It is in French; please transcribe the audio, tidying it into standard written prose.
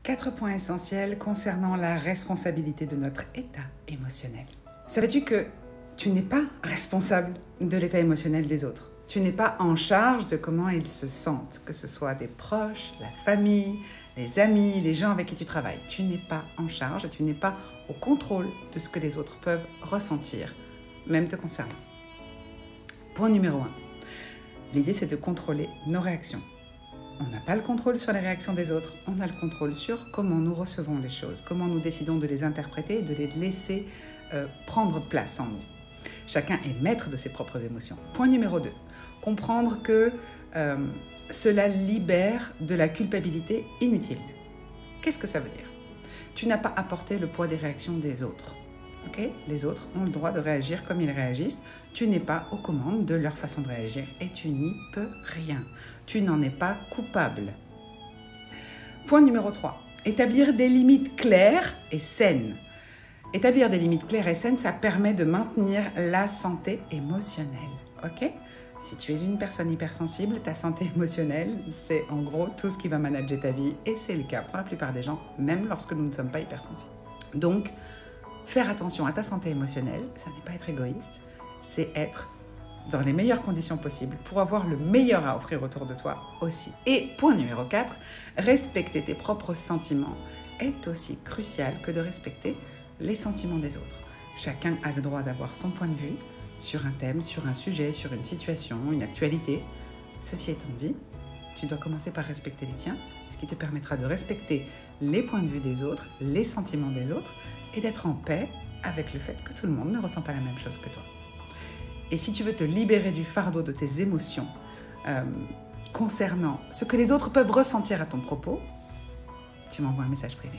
4 points essentiels concernant la responsabilité de notre état émotionnel. Savais-tu que tu n'es pas responsable de l'état émotionnel des autres? Tu n'es pas en charge de comment ils se sentent, que ce soit des proches, la famille, les amis, les gens avec qui tu travailles. Tu n'es pas en charge, tu n'es pas au contrôle de ce que les autres peuvent ressentir, même te concernant. Point numéro 1. L'idée, c'est de contrôler nos réactions. On n'a pas le contrôle sur les réactions des autres, on a le contrôle sur comment nous recevons les choses, comment nous décidons de les interpréter et de les laisser prendre place en nous. Chacun est maître de ses propres émotions. Point numéro 2. Comprendre que cela libère de la culpabilité inutile. Qu'est-ce que ça veut dire? Tu n'as pas apporté le poids des réactions des autres. Okay? Les autres ont le droit de réagir comme ils réagissent. Tu n'es pas aux commandes de leur façon de réagir et tu n'y peux rien. Tu n'en es pas coupable. Point numéro 3. Établir des limites claires et saines. Établir des limites claires et saines, ça permet de maintenir la santé émotionnelle. Ok? Si tu es une personne hypersensible, ta santé émotionnelle, c'est en gros tout ce qui va manager ta vie. Et c'est le cas pour la plupart des gens, même lorsque nous ne sommes pas hypersensibles. Donc, faire attention à ta santé émotionnelle, ça n'est pas être égoïste, c'est être dans les meilleures conditions possibles pour avoir le meilleur à offrir autour de toi aussi. Et point numéro 4, respecter tes propres sentiments est aussi crucial que de respecter les sentiments des autres. Chacun a le droit d'avoir son point de vue sur un thème, sur un sujet, sur une situation, une actualité. Ceci étant dit, tu dois commencer par respecter les tiens, ce qui te permettra de respecter les points de vue des autres, les sentiments des autres, et d'être en paix avec le fait que tout le monde ne ressent pas la même chose que toi. Et si tu veux te libérer du fardeau de tes émotions concernant ce que les autres peuvent ressentir à ton propos, tu m'envoies un message privé.